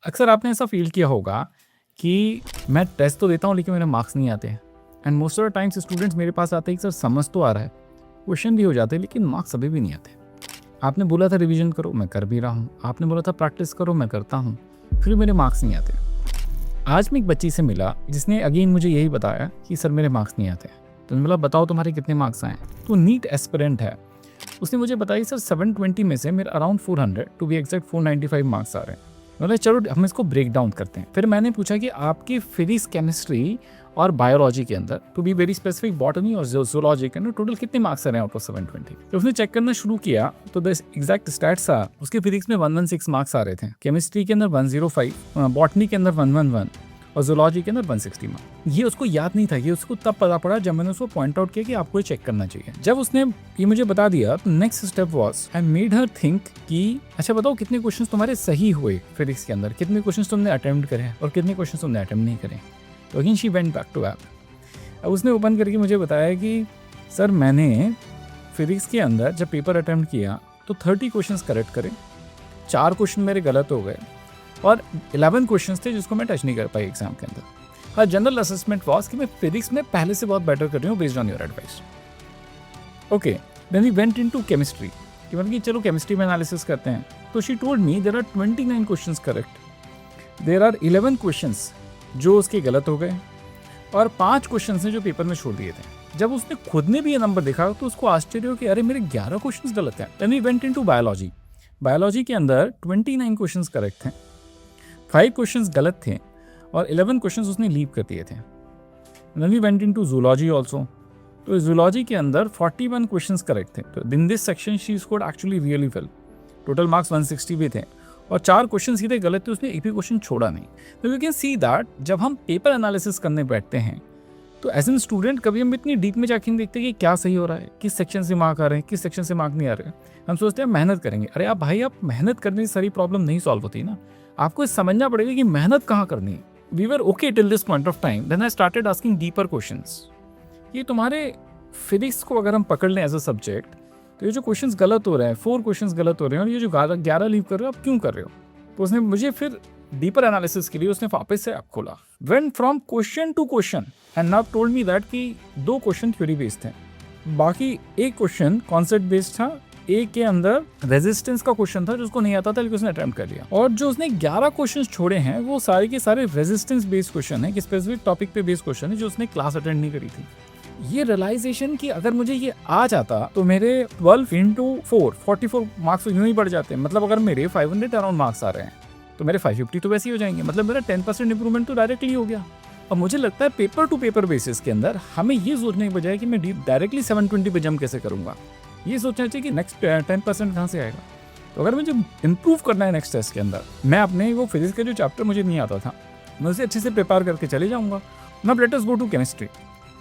अक्सर आपने ऐसा फील किया होगा कि मैं टेस्ट तो देता हूँ लेकिन मेरे मार्क्स नहीं आते and most of the times students मेरे पास आते हैं कि सर समझ तो आ रहा है, क्वेश्चन भी हो जाते हैं लेकिन मार्क्स अभी भी नहीं आते। आपने बोला था रिवीजन करो, मैं कर भी रहा हूँ, आपने बोला था प्रैक्टिस करो, मैं करता हूँ, फिर मेरे मार्क्स नहीं आते। आज मैं एक बच्ची से मिला जिसने अगेन मुझे यही बताया कि सर मेरे मार्क्स नहीं आते। तो मैंने बोला बताओ तुम्हारे कितने मार्क्स आए। तो नीट एस्पिरेंट है, उसने मुझे बताया सर 720 में से मेरे around 400 to be exact 495 marks आ रहे हैं। बोले चलो हम इसको ब्रेक डाउन करते हैं। फिर मैंने पूछा कि आपकी फिजिक्स, केमिस्ट्री और बायोलॉजी के अंदर, to be very specific botany और जूलॉजी के अंदर टोटल कितने मार्क्स आ रहे हैं आउट ऑफ 720। तो उसने चेक करना शुरू किया तो द एग्जैक्ट स्टैट्स आ, उसके फिजिक्स में 116 मार्क्स आ रहे थे, केमिस्ट्री के अंदर 105, बॉटनी के अंदर 111 और जूलॉजी के अंदर 160 मार्क्स। ये उसको याद नहीं था, ये उसको तब पता पड़ा जब मैंने उसको पॉइंट आउट किया कि आपको ये चेक करना चाहिए। जब उसने ये मुझे बता दिया तो next step was I made her think कि अच्छा बताओ कितने क्वेश्चंस तुम्हारे सही हुए फिजिक्स के अंदर, कितने क्वेश्चंस तुमने अटेम्प्ट करे और कितने क्वेश्चंस तुमने अटेम्प्ट नहीं करे। तो again she went back to app. अब उसने ओपन करके मुझे बताया कि सर मैंने फिजिक्स के अंदर जब पेपर अटेम्प्ट किया तो 30 क्वेश्चंस करेक्ट करे, 4 क्वेश्चन मेरे गलत हो गए और 11 क्वेश्चंस थे जिसको मैं टच नहीं कर पाई एग्जाम के अंदर। हाँ, जनरल असेसमेंट वाज कि मैं फिजिक्स में पहले से बहुत बेटर कर रही हूँ based on your advice. Okay, then we went into chemistry कि मतलब कि चलो केमिस्ट्री में एनालिसिस करते हैं। तो she told me there are 29 questions correct, there are 11 questions जो उसके गलत हो गए और 5 क्वेश्चंस हैं जो पेपर में छोड़ दिए थे। जब उसने खुद ने भी ये नंबर देखा तो उसको आश्चर्य हो कि अरे मेरे 11 क्वेश्चंस गलत हैं। Then we went into biology. Biology के अंदर 29 क्वेश्चंस करेक्ट थे, 5 क्वेश्चंस गलत थे और 11 क्वेश्चंस उसने लीव कर दिए थे। Then we went into zoology also. तो जूलॉजी के अंदर 41 क्वेश्चंस करेक्ट थे। तो in this section she scored actually really well, total marks 160 भी थे और 4 क्वेश्चन सीधे गलत थे, उसने एक भी क्वेश्चन छोड़ा नहीं। तो यू कैन सी दैट जब हम पेपर एनालिसिस करने बैठते हैं तो एज एन स्टूडेंट कभी हम इतनी डीप में जाके नहीं देखते कि क्या सही हो रहा है, किस सेक्शन से मार्क आ रहे हैं, किस सेक्शन से मार्क नहीं आ रहे हैं। हम सोचते हैं मेहनत करेंगे। अरे आप भाई, आप मेहनत करने से सारी प्रॉब्लम नहीं सॉल्व होती ना, आपको समझना पड़ेगा कि मेहनत कहाँ करनी है। We were okay till this point of time, then I started asking deeper questions. ये तुम्हारे फिजिक्स को अगर हम पकड़ लें एज अ सब्जेक्ट, तो ये जो क्वेश्चंस गलत हो रहे हैं, 4 क्वेश्चंस गलत हो रहे हैं और ये जो 11 लीव कर रहे हो, आप क्यों कर रहे हो। तो उसने मुझे फिर डीपर एनालिसिस के लिए उसने वापस से ऐप खोला, went from question to question and now told me that कि 2 क्वेश्चन थ्योरी बेस्ड थे, बाकी एक क्वेश्चन कॉन्सेप्ट बेस्ड था। एक के अंदर रेजिस्टेंस का क्वेश्चन था जो उसको नहीं आता था लेकिन उसने अटेम्प्ट कर लिया, और जो उसने 11 क्वेश्चंस छोड़े हैं वो सारे के सारे रेजिस्टेंस बेस्ड क्वेश्चन है, कि स्पेसिफिक टॉपिक पे बेस्ड क्वेश्चन है जो उसने क्लास अटेंड नहीं करी थी। ये रियलाइजेशन कि अगर मुझे ये आ जाता तो मेरे 12 इंटू 4 44 मार्क्स यूं ही बढ़ जाते हैं। मतलब अगर मेरे 500 अराउंड मार्क्स आ रहे हैं तो मेरे 550 तो वैसे ही हो जाएंगे, मतलब मेरा 10% इंप्रूवमेंट तो डायरेक्टली हो गया। अब मुझे लगता है पेपर टू पेपर बेसिस के अंदर हमें ये सोचने की बजाय कि मैं डायरेक्टली 720 पे जंप कैसे करूंगा, ये सोचना चाहिए कि नेक्स्ट 10% कहाँ से आएगा। तो अगर मुझे इंप्रूव करना है नेक्स्ट टेस्ट के अंदर, मैं अपने वो फिजिक्स का जो चैप्टर मुझे नहीं आता था मैं उसे अच्छे से प्रिपेयर करके चले जाऊँगा। Now let us go to chemistry.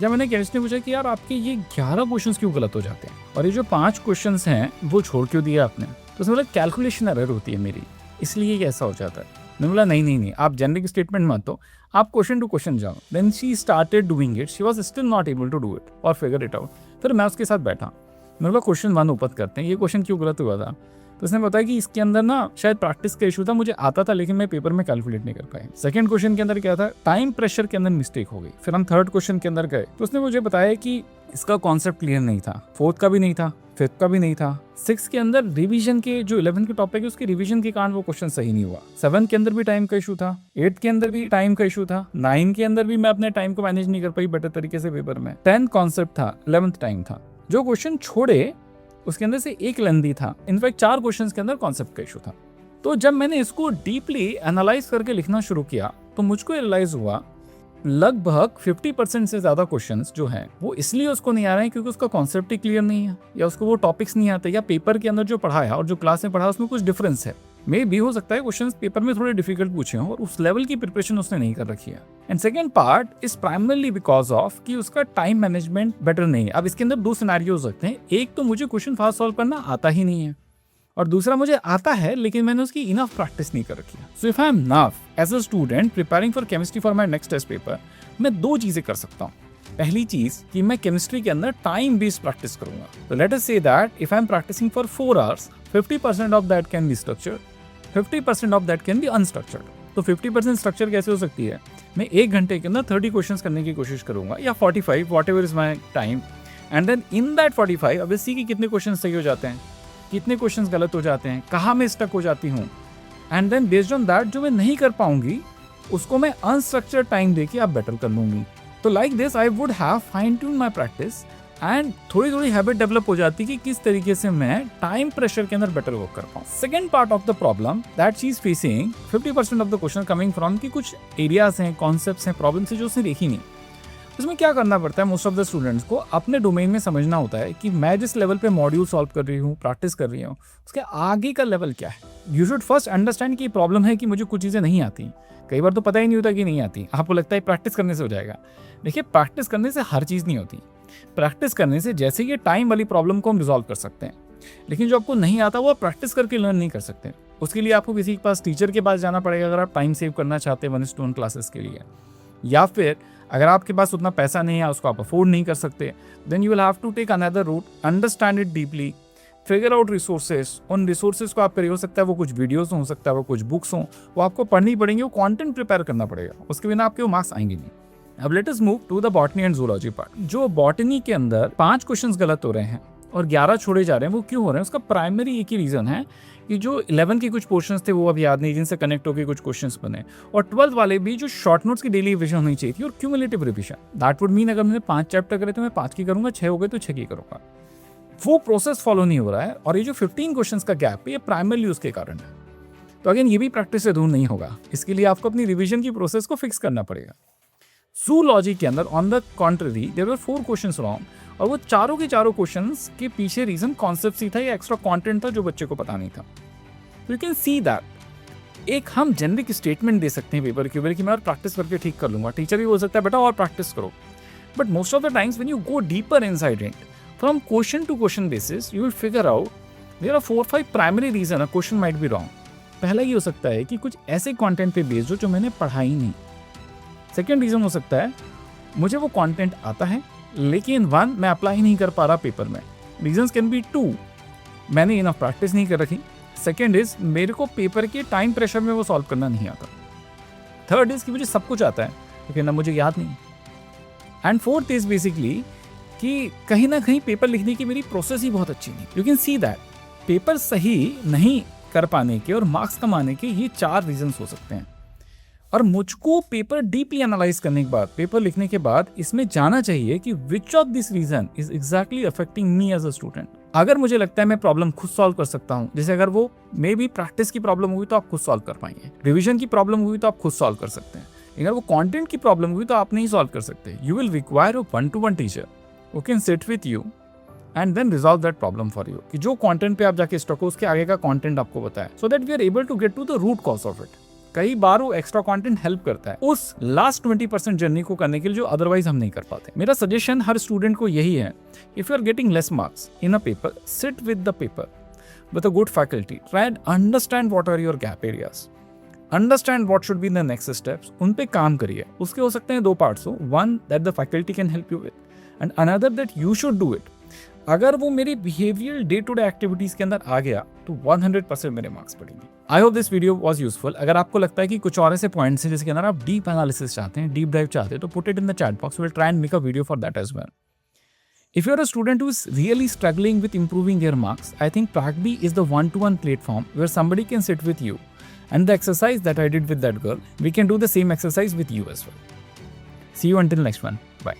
जब मैंने केमिस्ट्री पूछा कि यार आपके ये 11 क्वेश्चंस क्यों गलत हो जाते हैं और ये जो 5 क्वेश्चंस हैं वो छोड़ क्यों दिया आपने, तो उसने बोला कैलकुलेशन एरर होती है मेरी, इसलिए ये ऐसा हो जाता है। मैंने बोला नहीं, आप जनरिक स्टेटमेंट मत दो, आप क्वेश्चन टू क्वेश्चन जाओ। Then she started doing it, she was still not able to do it और फिगर इट आउट। फिर मैं उसके साथ बैठा, मैंने बोला क्वेश्चन 1 ऊपर करते हैं, ये क्वेश्चन क्यों गलत हुआ था। तो उसने बताया कि इसके अंदर ना शायद प्रैक्टिस का इशू था, मुझे आता था लेकिन मैं पेपर में कैलकुलेट नहीं कर पाया। सेकंड क्वेश्चन के अंदर क्या था, टाइम प्रेशर के अंदर मिस्टेक हो गई। फिर हम थर्ड क्वेश्चन के अंदर गए तो उसने मुझे बताया कि इसका कॉन्सेप्ट क्लियर नहीं था, 4th का भी नहीं था, 5th का भी नहीं था। 6 के अंदर रिवीजन के जो 11 के टॉपिक है उसके रिवीजन के कारण वो क्वेश्चन सही नहीं हुआ। 7 के अंदर भी टाइम का इशू था, 8 के अंदर भी टाइम का इशू था, 9 के अंदर भी मैं अपने टाइम को मैनेज नहीं कर पाई बेटर तरीके से पेपर में। 10 कॉन्सेप्ट था, 11th टाइम था। जो क्वेश्चन छोड़े उसके अंदर से एक लेंदी था, इनफैक्ट 4 क्वेश्चंस के अंदर कॉन्सेप्ट का इशू था। तो जब मैंने इसको डीपली एनालाइज करके लिखना शुरू किया तो मुझको रियलाइज हुआ लगभग 50% से ज़्यादा क्वेश्चंस जो हैं वो इसलिए उसको नहीं आ रहे हैं क्योंकि उसका कॉन्सेप्ट ही क्लियर नहीं है, या उसको वो टॉपिक्स नहीं आते, या पेपर के अंदर जो पढ़ाया और जो क्लास में पढ़ा उसमें कुछ डिफरेंस है। मे भी हो सकता है क्वेश्चंस पेपर में थोड़े डिफिकल्ट पूछे हों और उस लेवल की प्रिपरेशन उसने नहीं कर रखी है। And second part is primarily because of कि उसका टाइम मैनेजमेंट बेटर नहीं है। अब इसके अंदर 2 सिनेरियो हो सकते हैं, एक तो मुझे क्वेश्चन फास्ट सॉल्व करना आता ही नहीं है और दूसरा मुझे आता है लेकिन मैंने उसकी इनफ प्रैक्टिस नहीं कर रखी है। So if I am now as a student preparing for chemistry for my next test paper, मैं 2 चीजें कर सकता हूँ। पहली चीज कि मैं केमिस्ट्री के अंदर टाइम बेस्ड प्रैक्टिस करूंगा। तो let us see that if I am practicing for 4 hours, 50% of that can be structured, 50% of that can be unstructured. तो 50% स्ट्रक्चर कैसे हो सकती है, मैं 1 घंटे के अंदर 30 क्वेश्चंस करने की कोशिश करूंगा या 45 whatever is my time, and then in that 45 अब सी कि कितने क्वेश्चन सही हो जाते हैं, कितने क्वेश्चन गलत हो जाते हैं, कहाँ मैं स्टक हो जाती हूँ, and then based on that जो मैं नहीं कर पाऊंगी उसको मैं अनस्ट्रक्चर्ड टाइम देके आप बेटर कर लूंगी। तो like this I would have fine tune my practice and थोड़ी थोड़ी हैबिट डेवलप हो जाती कि किस तरीके से मैं टाइम प्रेशर के अंदर बेटर वर्क कर पाऊँ। Second part of the problem that she is facing 50% of the question coming from कि कुछ एरियाज हैं, कॉन्सेप्ट्स हैं, प्रॉब्लम्स हैं जो उसने देखी नहीं। उसमें क्या करना पड़ता है, मोस्ट ऑफ द स्टूडेंट्स को अपने डोमेन में समझना होता है कि मैं जिस लेवल पे मॉड्यूल सॉल्व कर रही हूँ, प्रैक्टिस कर रही हूँ, उसके आगे का लेवल क्या है। यू शुड फर्स्ट अंडरस्टैंड कि प्रॉब्लम है कि मुझे कुछ चीज़ें नहीं आती। कई बार तो पता ही नहीं होता कि नहीं आती, आपको लगता है प्रैक्टिस करने से हो जाएगा। देखिए, प्रैक्टिस करने से हर चीज़ नहीं होती। प्रैक्टिस करने से जैसे ये टाइम वाली प्रॉब्लम को हम रिजॉल्व कर सकते हैं, लेकिन जो आपको नहीं आता वो आप प्रैक्टिस करके लर्न नहीं कर सकते। उसके लिए आपको किसी के पास, टीचर के पास जाना पड़ेगा अगर आप टाइम सेव करना चाहते हैं 1:1 क्लासेस के लिए, या फिर अगर आपके पास उतना पैसा नहीं है, उसको आप अफोर्ड नहीं कर सकते, then you will have to take another route, understand it deeply, figure out resources. उन रिसोर्सेज को आप हो सकता है वो कुछ वीडियोस हो सकता है वो कुछ बुक्स हों, वो आपको पढ़नी पड़ेंगी, वो कंटेंट प्रिपेयर करना पड़ेगा, उसके बिना आपके वो मार्क्स आएंगे नहीं। अब let us move to the botany and zoology part. जो बॉटनी के अंदर 5 क्वेश्चंस गलत हो रहे हैं और 11 छोड़े जा रहे हैं, वो क्यों हो रहे हैं? उसका प्राइमरी एक ही रीजन है कि जो 11 के कुछ पोर्शंस थे वो अब याद नहीं, जिनसे कनेक्ट होकर कुछ क्वेश्चंस बने, और 12th वाले भी जो शॉर्ट नोट्स की डेली रिविजन होनी चाहिए थी और cumulative revision. That would mean अगर मैंने 5 चैप्टर करे तो मैं 5 की करूंगा, 6 हो गए तो 6 की करूंगा। वो प्रोसेस फॉलो नहीं हो रहा है, और ये जो 15 क्वेश्चंस का गैप है ये प्राइमरली उसके कारण है। तो अगेन ये भी प्रैक्टिस से दूर नहीं होगा, इसके लिए आपको अपनी रिविजन की प्रोसेस को फिक्स करना पड़ेगा। जूलॉजी के अंदर on the contrary there were 4 questions wrong, और वो चारों के चारों क्वेश्चंस के पीछे रीजन कॉन्सेप्ट ही था या एक्स्ट्रा कंटेंट था जो बच्चे को पता नहीं था। यू कैन सी दैट एक हम जेनरिक स्टेटमेंट दे सकते हैं पेपर के ऊपर कि मैं और प्रैक्टिस करके ठीक कर लूंगा, टीचर भी बोल सकता है बेटा और प्रैक्टिस करो, but most of the times when you go deeper inside it from question to question basis, you will figure out there are 4-5 primary reason a question might be wrong. पहला ये हो सकता है कि कुछ ऐसे कंटेंट पे बेस्ड हो जो मैंने पढ़ा ही नहीं। सेकेंड रीजन हो सकता है मुझे वो कंटेंट आता है लेकिन 1 मैं अप्लाई नहीं कर पा रहा पेपर में। रीजंस कैन बी 2 मैंने इनफ प्रैक्टिस नहीं कर रखी, सेकेंड इज मेरे को पेपर के टाइम प्रेशर में वो सॉल्व करना नहीं आता, थर्ड इज कि मुझे सब कुछ आता है लेकिन अब मुझे याद नहीं, एंड फोर्थ इज बेसिकली कि कहीं ना कहीं पेपर लिखने की मेरी प्रोसेस ही बहुत अच्छी नहीं। You can see that paper सही नहीं कर पाने के और मार्क्स कमाने के ये 4 रीजंस हो सकते हैं, और मुझको पेपर डीपली एनालाइज करने के बाद, पेपर लिखने के बाद इसमें जाना चाहिए कि which of this reason is exactly affecting me as a student. अगर मुझे लगता है मैं प्रॉब्लम खुद सॉल्व कर सकता हूँ, जैसे अगर वो मे बी प्रैक्टिस की प्रॉब्लम हुई तो आप खुद सॉल्व कर पाएंगे, रिविजन की प्रॉब्लम हुई तो आप खुद सॉल्व कर सकते हैं, अगर वो कंटेंट की प्रॉब्लम हुई तो आप नहीं सॉल्व कर सकते। You will require a 1-to-1 teacher who can sit with you and then resolve that problem for you, कि जो कंटेंट पे आप जाके स्टक हो उसके आगे का कंटेंट आपको बताए, so that we are able to get to the root cause of it। कई बार वो एक्स्ट्रा कंटेंट हेल्प करता है उस लास्ट 20% जर्नी को करने के लिए जो अदरवाइज हम नहीं कर पाते। मेरा सजेशन हर स्टूडेंट को यही है, if you are getting less marks in a paper, sit with the paper with a good faculty, try and understand what are your gap areas, understand what should be the next steps, उन पे काम करिए। उसके हो सकते हैं 2 parts हो, 1 that the faculty can help you with and another that you should do it. अगर वो मेरी behavioural day to day activities के अंदर आ गया तो 100% मेरे मार्क्स पड़ेंगे। I hope this video was useful. अगर आपको लगता है कि कुछ और ऐसे पॉइंट्स हैं जिसके अंदर आप डीप एनालिसिस चाहते हैं, डीप डाइव चाहते हैं, तो put it in the chat box, will try and make a video for that as well. If you're a student who is really struggling with improving their marks, I think Pragbi is the 1-to-1 platform where somebody can sit with you. And the exercise that I did with that girl, we can do the same exercise with you as well. See you until next one. Bye.